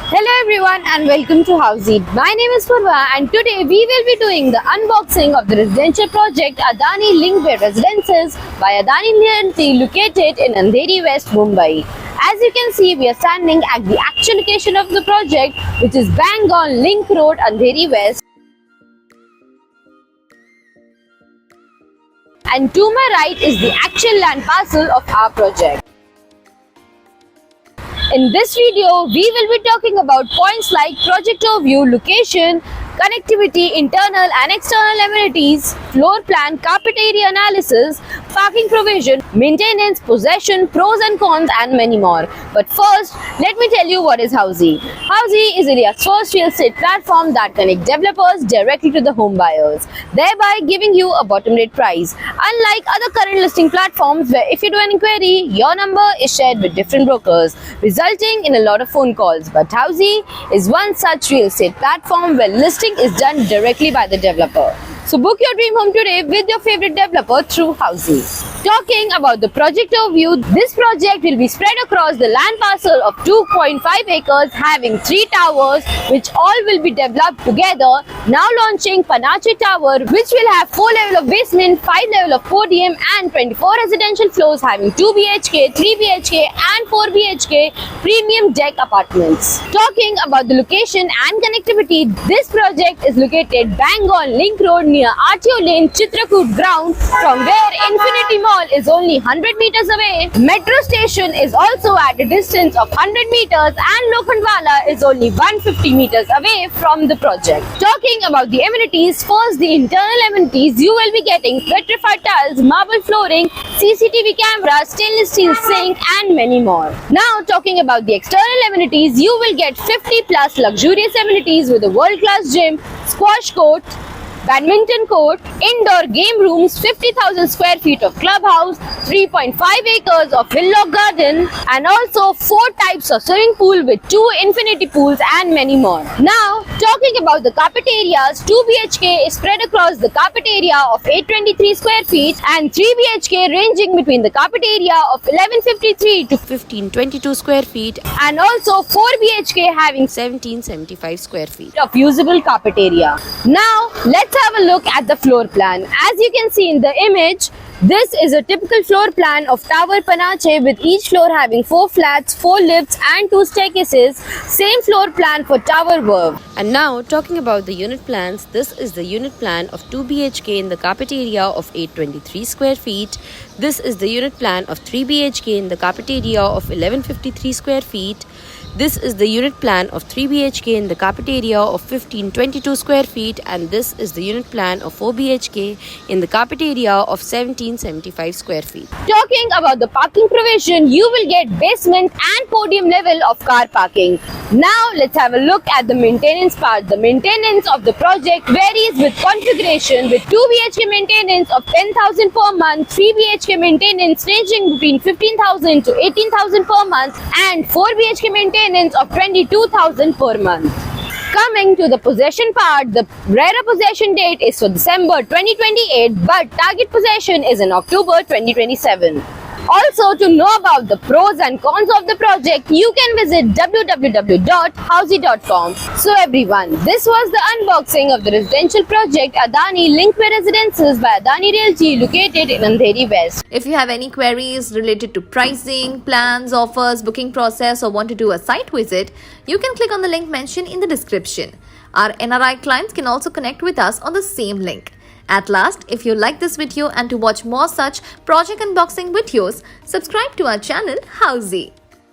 Hello everyone and welcome to Housey. My name is Purva and today we will be doing the unboxing of the residential project Adani Linkway Residences by Adani Realty located in Andheri West, Mumbai. As you can see, we are standing at the actual location of the project, which is bang on Link Road, Andheri West. And to my right is the actual land parcel of our project. In this video, we will be talking about points like project overview, location, connectivity, internal and external amenities, floor plan, carpet area analysis, parking provision, maintenance, possession, pros and cons and many more. But first, let me tell you what is Housey. Housey is India's first real estate platform that connects developers directly to the home buyers, thereby giving you a bottom rate price. Unlike other current listing platforms where if you do an inquiry, your number is shared with different brokers, resulting in a lot of phone calls. But Housey is one such real estate platform where listing is done directly by the developer. So book your dream home today with your favorite developer through Housey. Talking about the project overview, this project will be spread across the land parcel of 2.5 acres having 3 towers which all will be developed together. Now launching Panache Tower, which will have 4 levels of basement, 5 levels of podium and 24 residential floors having 2 BHK, 3 BHK and 4 BHK premium deck apartments. Talking about the location and connectivity, this project is located bang on Link Road near RTO Lane, Chitrakoot ground, from where Infinity Mall is only 100 meters away. Metro station is also at a distance of 100 meters and Lokhandwala is only 150 meters away from the project. Talking about the amenities, first the internal amenities, you will be getting petrified tiles, marble flooring, CCTV camera, stainless steel sink and many more. Now talking about the external amenities, you will get 50 plus luxurious amenities with a world-class gym, squash court, badminton court, indoor game rooms, 50,000 square feet of clubhouse, 3.5 acres of hillock garden and also 4 types of swimming pool with 2 infinity pools and many more. Now talking about the carpet areas, 2 BHK is spread across the carpet area of 823 square feet and 3 BHK ranging between the carpet area of 1153 to 1522 square feet and also 4 BHK having 1775 square feet of usable carpet area. Now let's have a look at the floor plan. As you can see in the image, this is a typical floor plan of Tower Panache with each floor having 4 flats, 4 lifts and 2 staircases. Same floor plan for Tower Verve. And now talking about the unit plans, this is the unit plan of 2 BHK in the carpet area of 823 square feet. This is the unit plan of 3 BHK in the carpet area of 1153 square feet. This is the unit plan of 3 BHK in the carpet area of 1522 square feet and this is the unit plan of 4 BHK in the carpet area of 1775 square feet. Talking about the parking provision, you will get basement and podium level of car parking. Now let's have a look at the maintenance part. The maintenance of the project varies with configuration with 2 BHK maintenance of 10,000 per month, 3 BHK maintenance ranging between 15,000 to 18,000 per month and 4 BHK maintenance of 22,000 per month. Coming to the possession part, the RERA possession date is for December 2028 but target possession is in October 2027. Also, to know about the pros and cons of the project, you can visit www.housey.com. So everyone, this was the unboxing of the residential project Adani Linkway Residences by Adani Realty located in Andheri West. If you have any queries related to pricing, plans, offers, booking process or want to do a site visit, you can click on the link mentioned in the description. Our NRI clients can also connect with us on the same link. At last, if you like this video and to watch more such project unboxing videos, subscribe to our channel Housey.